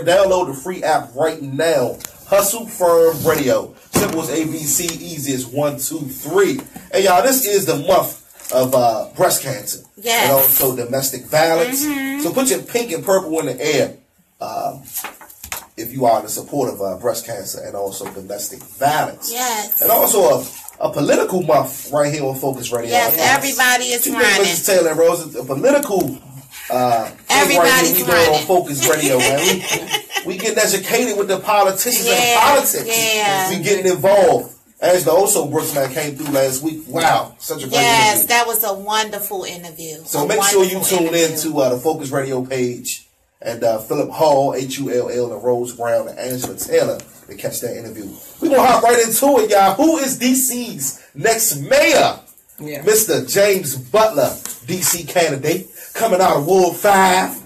Download the free app right now. Hustle Firm Radio. Simple as ABC, easy as 1, 2, 3. Hey, y'all, this is the month of breast cancer. Yes. And also domestic violence. So put your pink and purple in the air if you are in support of breast cancer and also domestic violence. Yes. And also a political month right here on Focus Radio. Yes, everybody is running. Mrs. Taylor and Rose, a political everybody's we running on Focus Radio, man. We getting educated with the politicians and politics. Yeah. We getting involved. As the Oso Brooks man came through last week. Wow, such a great interview. Yes, that was a wonderful interview. So make sure you tune in to the Focus Radio page and Philip Hall, Hull, and Rose Brown and Angela Taylor to catch that interview. We're going to hop right into it, y'all. Who is DC's next mayor? Yeah. Mr. James Butler, DC candidate, coming out of Ward 5.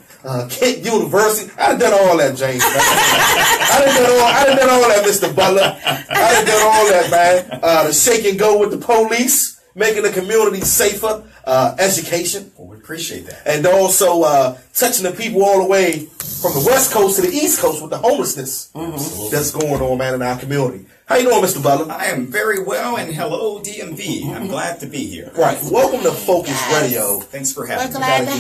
Kent University. I done all that, James. I done all that, Mr. Butler. I done all that, man. The shake and go with the police, making the community safer, education. Well, we appreciate that. And also touching the people all the way from the West Coast to the East Coast with the homelessness that's going on, man, in our community. How you doing, Mr. Butler? I am very well, and hello, DMV. I'm glad to be here. Right. Welcome to Focus Radio. Than's for having me. We're glad to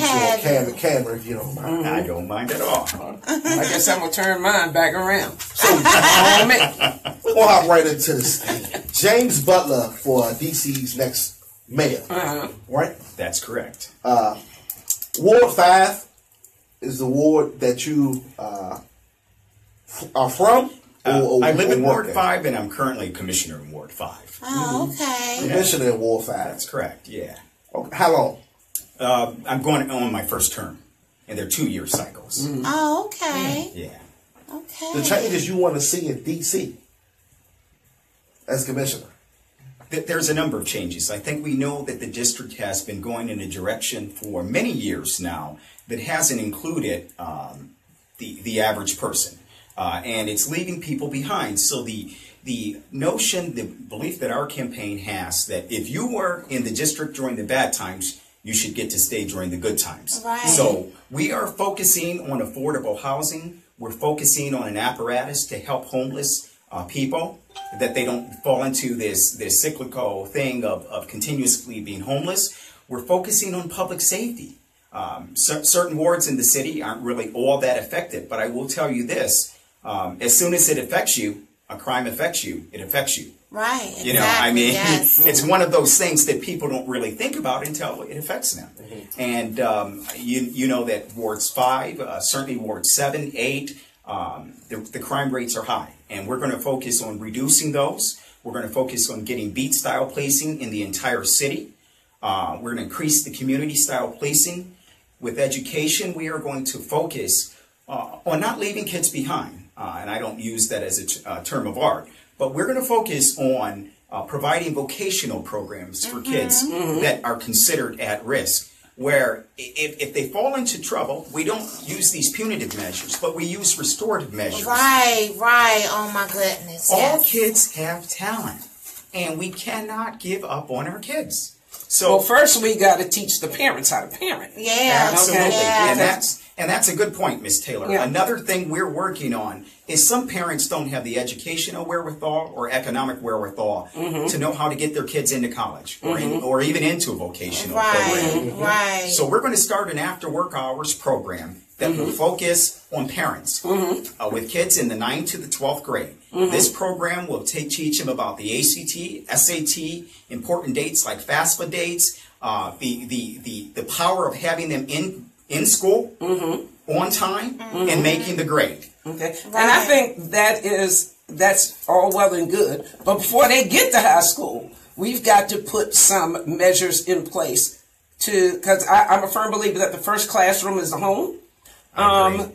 have you. Camera if you don't mind. I don't mind at all. I guess I'm going to turn mine back around. So, we're going to hop right into this thing. James Butler for DC's next mayor. Right? That's correct. Ward 5 is the ward that you are from? I live in Ward 5, and I'm currently commissioner in Ward 5. Oh, okay. Commissioner in Ward 5. That's correct, yeah. Okay. How long? I'm going on my first term, and they're 2-year cycles. Oh, okay. Yeah. Okay. The changes you want to see in DC as commissioner? There's a number of changes. I think we know that the district has been going in a direction for many years now that hasn't included the average person. And it's leaving people behind. So the notion, the belief that our campaign has that if you were in the district during the bad times, you should get to stay during the good times. Right. So we are focusing on affordable housing. We're focusing on an apparatus to help homeless people, that they don't fall into this cyclical thing of continuously being homeless. We're focusing on public safety. Certain wards in the city aren't really all that affected, but I will tell you this. As soon as it affects you, a crime affects you, it affects you. Right. Exactly. You know, I mean, yes. It's one of those things that people don't really think about until it affects them. And you know that wards 5, certainly wards 7, 8, the crime rates are high. And we're going to focus on reducing those. We're going to focus on getting beat-style policing in the entire city. We're going to increase the community-style policing. With education, we are going to focus on not leaving kids behind. And I don't use that as a term of art, but we're going to focus on providing vocational programs for kids that are considered at risk, where if they fall into trouble, we don't use these punitive measures, but we use restorative measures. Right. Oh my goodness. All kids have talent, and we cannot give up on our kids. So Well, first we got to teach the parents how to parent. Yeah. absolutely, Yeah. and that's a good point, Miss Taylor. Yeah. Another thing we're working on is some parents don't have the educational wherewithal or economic wherewithal to know how to get their kids into college or even into a vocational program. Right. So we're going to start an after-work hours program that will focus on parents with kids in the 9th to the 12th grade. This program will teach them about the ACT, SAT, important dates like FAFSA dates, the power of having them in school on time and making the grade. Okay. Right. And I think that's all well and good. But before they get to high school, we've got to put some measures in place because I'm a firm believer that the first classroom is the home.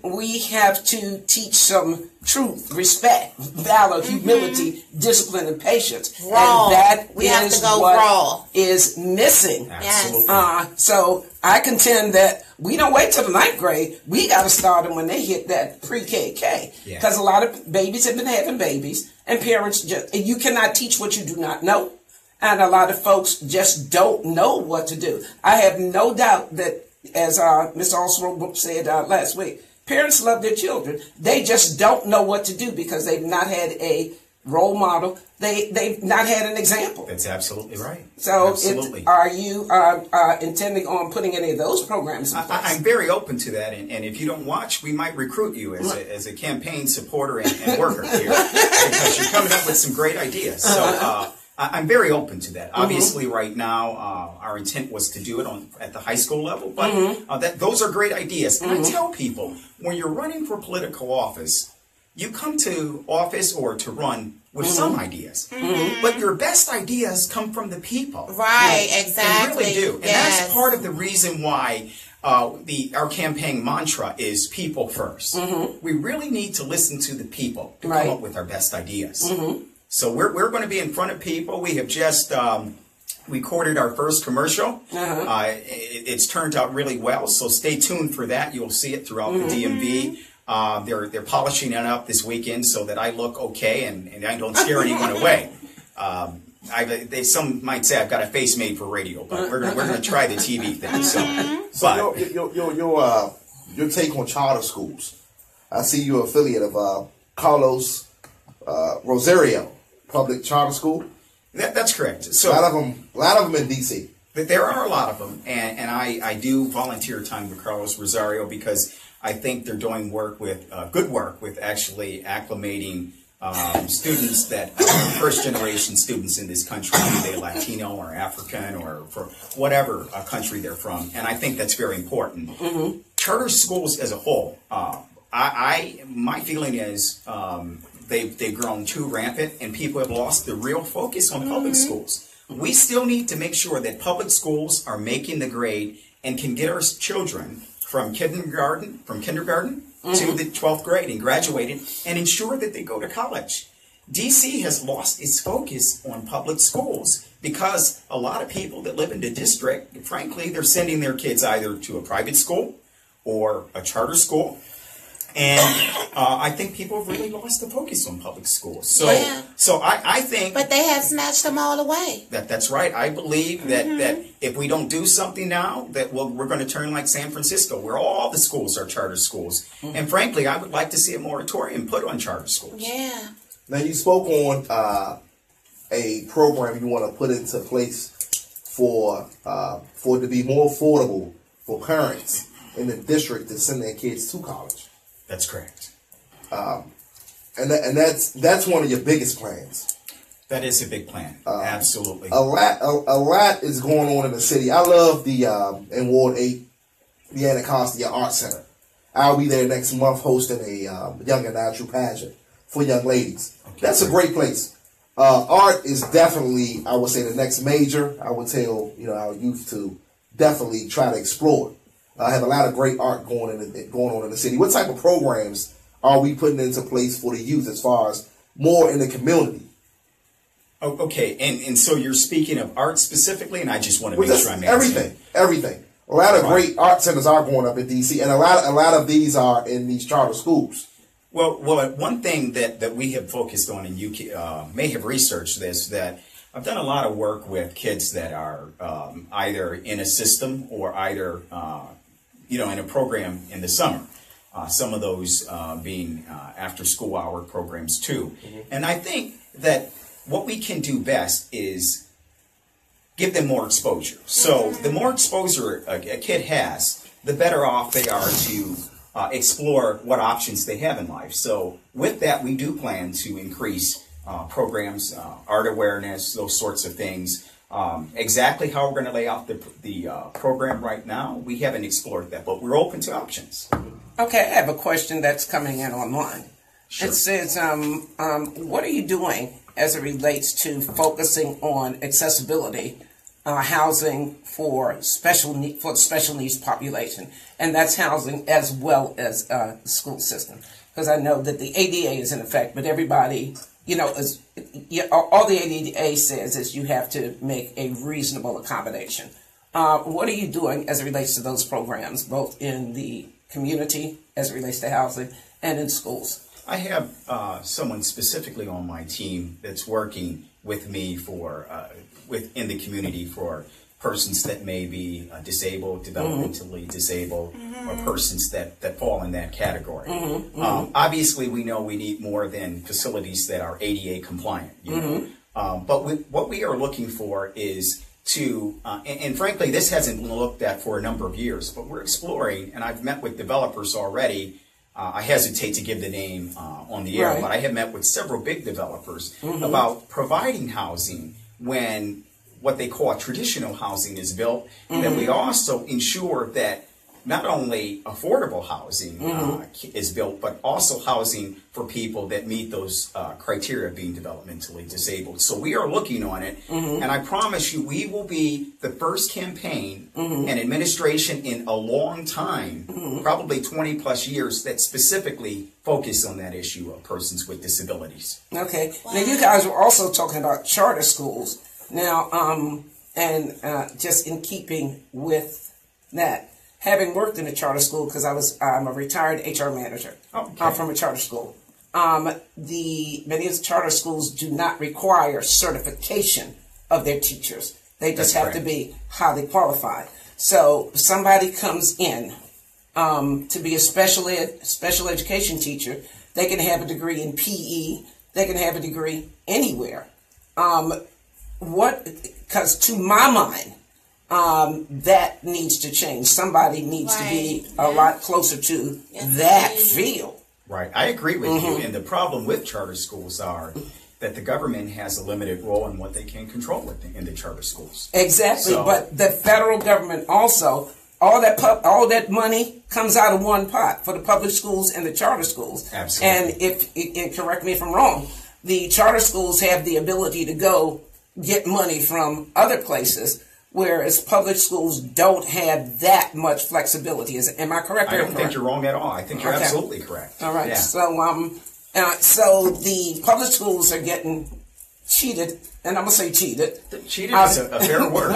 We have to teach some truth, respect, valor, humility, discipline, and patience. Raw. And that We have is to go what raw. is missing. Absolutely. So I contend that we don't wait till the 9th grade. We got to start them when they hit that pre-K. Because a lot of babies have been having babies, and parents you cannot teach what you do not know. And a lot of folks just don't know what to do. I have no doubt that, as Mr. Oswald said last week, Parents love their children. They just don't know what to do because they've not had a role model. They've not had an example. That's absolutely right. So, absolutely. Are you intending on putting any of those programs in place? I'm very open to that, and if you don't watch, we might recruit you as a campaign supporter and worker here because you're coming up with some great ideas. So I'm very open to that. Obviously, right now, our intent was to do it at the high school level, but those are great ideas. And I tell people, when you're running for political office, you come to office or to run with some ideas, but your best ideas come from the people. Right, exactly. They really do. And that's part of the reason why our campaign mantra is people first. We really need to listen to the people to come up with our best ideas. So we're going to be in front of people. We have just recorded our first commercial. It's turned out really well, so stay tuned for that. You'll see it throughout the DMV. They're polishing it up this weekend so that I look okay and I don't scare anyone away. Some might say I've got a face made for radio, but we're gonna try the TV thing. So your take on charter schools. I see you're affiliate of Carlos Rosario Public Charter School. That's correct. So a lot of them in DC. But there are a lot of them, and I do volunteer time with Carlos Rosario because I think they're doing good work with actually acclimating students that are first-generation students in this country, be they Latino or African or from whatever country they're from, and I think that's very important. Charter schools as a whole, my feeling is they've grown too rampant, and people have lost the real focus on public schools. We still need to make sure that public schools are making the grade and can get our children from kindergarten to the 12th grade and graduated and ensure that they go to college. DC has lost its focus on public schools because a lot of people that live in the district, frankly, they're sending their kids either to a private school or a charter school. And I think people have really lost the focus on public schools. So I think... But they have snatched them all away. That's right. I believe that if we don't do something now, that we're going to turn like San Francisco, where all the schools are charter schools. And frankly, I would like to see a moratorium put on charter schools. Yeah. Now, you spoke on a program you want to put into place for it to be more affordable for parents in the district to send their kids to college. That's correct. And that's one of your biggest plans. That is a big plan. Absolutely. A lot is going on in the city. I love the in Ward 8, the Anacostia Art Center. I'll be there next month hosting a young and natural pageant for young ladies. Okay, that's a great place. Art is definitely, I would say, the next major. I would tell our youth to definitely try to explore. I have a lot of great art going on in the city. What type of programs are we putting into place for the youth as far as more in the community? Oh, okay, and so you're speaking of art specifically, and I just want to make sure I'm answering. Everything. A lot of great art centers are going up in DC, and a lot of these are in these charter schools. Well, one thing that we have focused on, and you may have researched this, that I've done a lot of work with kids that are either in a system or either in a program in the summer. Some of those being after-school hour programs too. And I think that what we can do best is give them more exposure. So the more exposure a kid has, the better off they are to explore what options they have in life. So with that, we do plan to increase programs, art awareness, those sorts of things. Exactly how we're going to lay out the program right now, we haven't explored that, but we're open to options. Okay, I have a question that's coming in online. Sure. It says, what are you doing as it relates to focusing on accessibility, housing for the special needs population, and that's housing as well as the school system? Because I know that the ADA is in effect, but everybody, all the ADA says is you have to make a reasonable accommodation. What are you doing as it relates to those programs, both in the community as it relates to housing and in schools? I have someone specifically on my team that's working with me within the community for persons that may be disabled, developmentally disabled, or persons that fall in that category. Obviously, we know we need more than facilities that are ADA compliant. You know? But what we are looking for is to, and frankly, this hasn't been looked at for a number of years, but we're exploring, and I've met with developers already. I hesitate to give the name on the air, but I have met with several big developers about providing housing when what they call traditional housing is built, that we also ensure that not only affordable housing is built, but also housing for people that meet those criteria of being developmentally disabled. So we are looking on it, and I promise you, we will be the first campaign and administration in a long time, probably 20 plus years, that specifically focus on that issue of persons with disabilities. Okay. Wow. Now, you guys were also talking about charter schools. Now, just in keeping with that, having worked in a charter school, because I'm a retired HR manager from a charter school. Many of the charter schools do not require certification of their teachers. They just have to be highly qualified. So somebody comes in to be a special education teacher. They can have a degree in PE. They can have a degree anywhere. Because to my mind, that needs to change. Somebody needs to be a lot closer to that field. Right. I agree with you. And the problem with charter schools are that the government has a limited role in what they can control in the charter schools. Exactly. So, but the federal government also, all that money comes out of one pot for the public schools and the charter schools. Absolutely. And correct me if I'm wrong, the charter schools have the ability to go get money from other places, whereas public schools don't have that much flexibility. Am I correct? I don't think you're wrong at all. I think you're absolutely correct. All right. Yeah. So the public schools are getting cheated, and I'm gonna say cheated. Cheated is a fair word.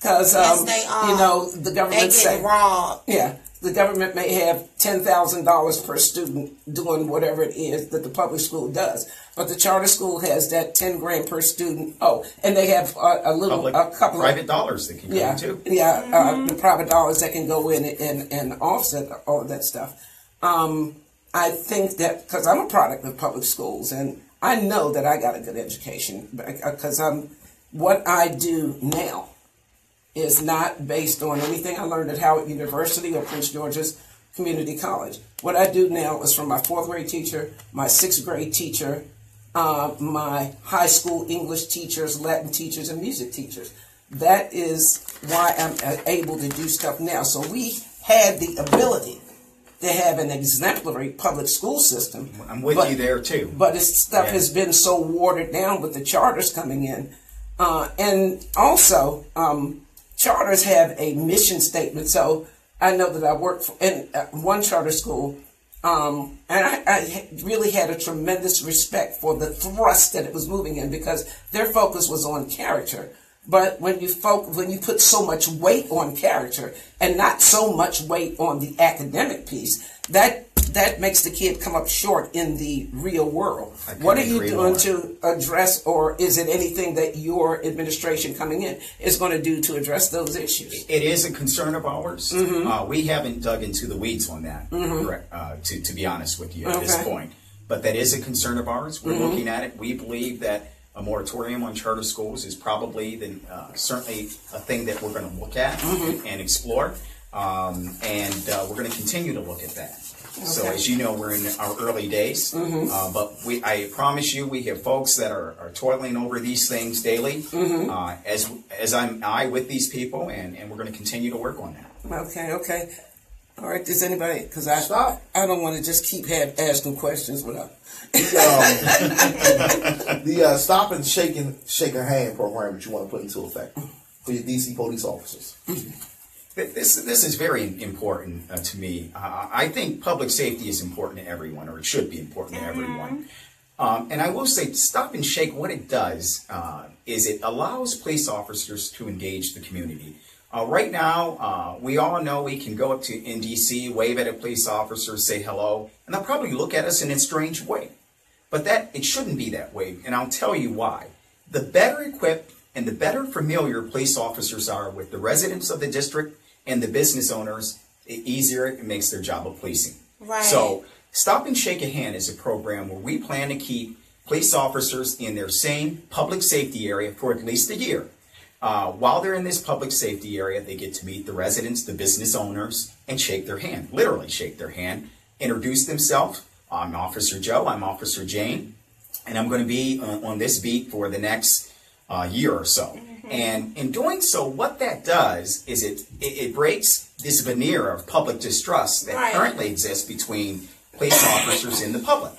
Because you know, the government say robbed. Yeah. The government may have $10,000 per student doing whatever it is that the public school does, but the charter school has that $10,000 per student. Oh, and they have a couple private dollars that can go in too. The private dollars that can go in and offset all of that stuff. I think that because I'm a product of public schools, and I know that I got a good education because what I do now is not based on anything I learned at Howard University or Prince George's Community College. What I do now is from my 4th grade teacher, my 6th grade teacher, my high school English teachers, Latin teachers, and music teachers. That is why I'm able to do stuff now. So we had the ability to have an exemplary public school system. I'm with you there too. But this stuff has been so watered down with the charters coming in. And also, charters have a mission statement. So I know that I worked in one charter school, and I really had a tremendous respect for the thrust that it was moving in, because their focus was on character. But when you put so much weight on character and not so much weight on the academic piece, that makes the kid come up short in the real world. What are you doing to address, or is it anything that your administration coming in is going to do to address those issues? It is a concern of ours. We haven't dug into the weeds on that, to be honest with you at this point. But that is a concern of ours. We're looking at it. We believe that a moratorium on charter schools is probably certainly a thing that we're going to look at and explore. And we're going to continue to look at that. So as you know, we're in our early days, but I promise you, we have folks that are toiling over these things daily, as I'm with these people, and we're going to continue to work on that. Okay. All right, does anybody, because I don't want to just keep asking questions without. The Stop and Shake a Hand program that you want to put into effect for your DC police officers. This is very important to me. I think public safety is important to everyone, or it should be important to everyone. And I will say, Stop and Shake, what it does is it allows police officers to engage the community. Right now, we all know we can go up to NDC, wave at a police officer, say hello, and they'll probably look at us in a strange way. But it shouldn't be that way, and I'll tell you why. The better equipped And the better familiar police officers are with the residents of the district and the business owners, the easier it makes their job of policing. Right. So Stop and Shake a Hand is a program where we plan to keep police officers in their same public safety area for at least a year. While they're in this public safety area, they get to meet the residents, the business owners, and shake their hand, literally shake their hand, introduce themselves. I'm Officer Joe, I'm Officer Jane, and I'm going to be on this beat for the next year or so. And in doing so, what that does is it breaks this veneer of public distrust that currently exists between police officers and the public.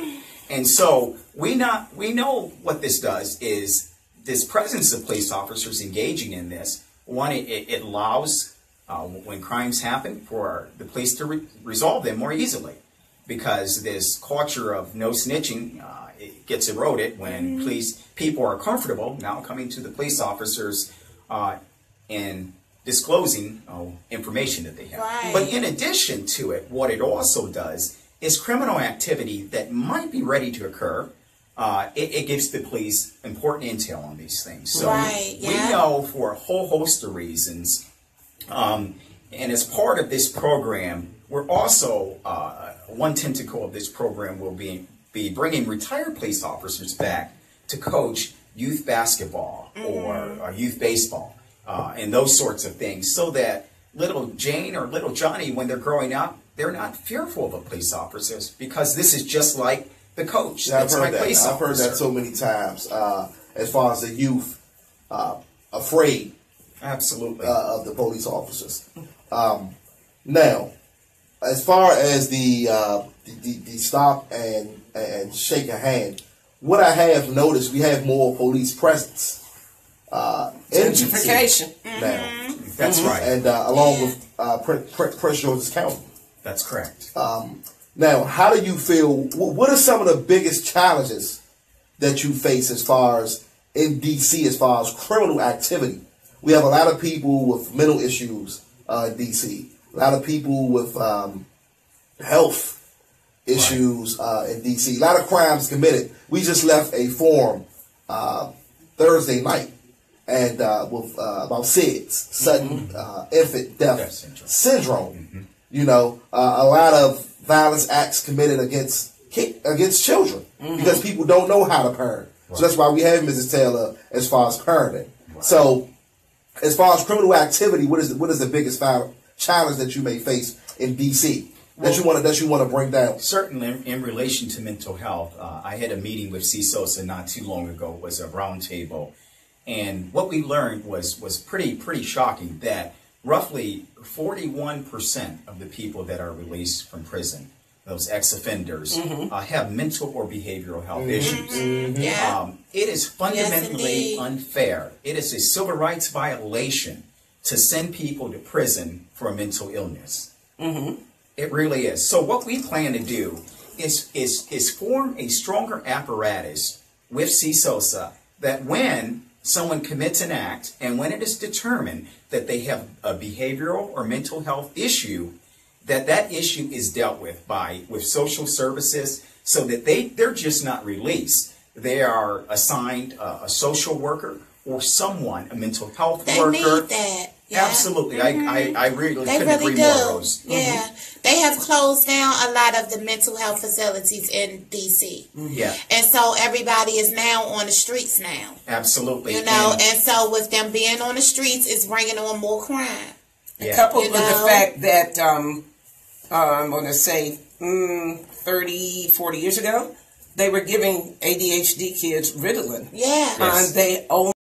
And so we know what this does is this presence of police officers engaging in this. One, it allows when crimes happen for the police to resolve them more easily, because this culture of no snitching it gets eroded when people are comfortable now coming to the police officers and disclosing information that they have. Right. But in addition to it, what it also does is criminal activity that might be ready to occur. It gives the police important intel on these things. So we know for a whole host of reasons, and as part of this program, we're also, one tentacle of this program will be bringing retired police officers back to coach youth basketball or youth baseball and those sorts of things, so that little Jane or little Johnny, when they're growing up, they're not fearful of a police officer, because this is just like the coach. Yeah, I've heard that so many times. As far as the youth afraid, absolutely, of the police officers. Now, as far as the stop and shake a hand, what I have noticed, we have more police presence. Gentrification now. That's right, and along with Prince George's County. That's correct. Now, how do you feel? What are some of the biggest challenges that you face as far as in D.C. as far as criminal activity? We have a lot of people with mental issues in D.C. A lot of people with health issues in D.C. A lot of crimes committed. We just left a forum Thursday night and with about SIDS, sudden infant death syndrome. You know, a lot of violence acts committed against children because people don't know how to parent. So that's why we have Mrs. Taylor as far as parenting. So as far as criminal activity, what is the biggest challenge that you may face in D.C. that you want to bring down? Certainly, in relation to mental health, I had a meeting with CSOSA not too long ago. It was a roundtable, and what we learned was pretty shocking, that roughly 41% of the people that are released from prison, those ex-offenders, have mental or behavioral health issues. It is fundamentally unfair. It is a civil rights violation to send people to prison for a mental illness. It really is. So what we plan to do is form a stronger apparatus with CSOSA that when someone commits an act and when it is determined that they have a behavioral or mental health issue, that issue is dealt with with social services, so that they're just not released. They are assigned a social worker or someone, a mental health worker. They need that. Yeah. Absolutely. I really couldn't agree more, Rose. Yeah. They have closed down a lot of the mental health facilities in D.C. Yeah. And so everybody is now on the streets now. Absolutely. You know, and so with them being on the streets, it's bringing on more crime. Coupled with the fact that, I'm going to say 30, 40 years ago, they were giving ADHD kids Ritalin. Yeah. They own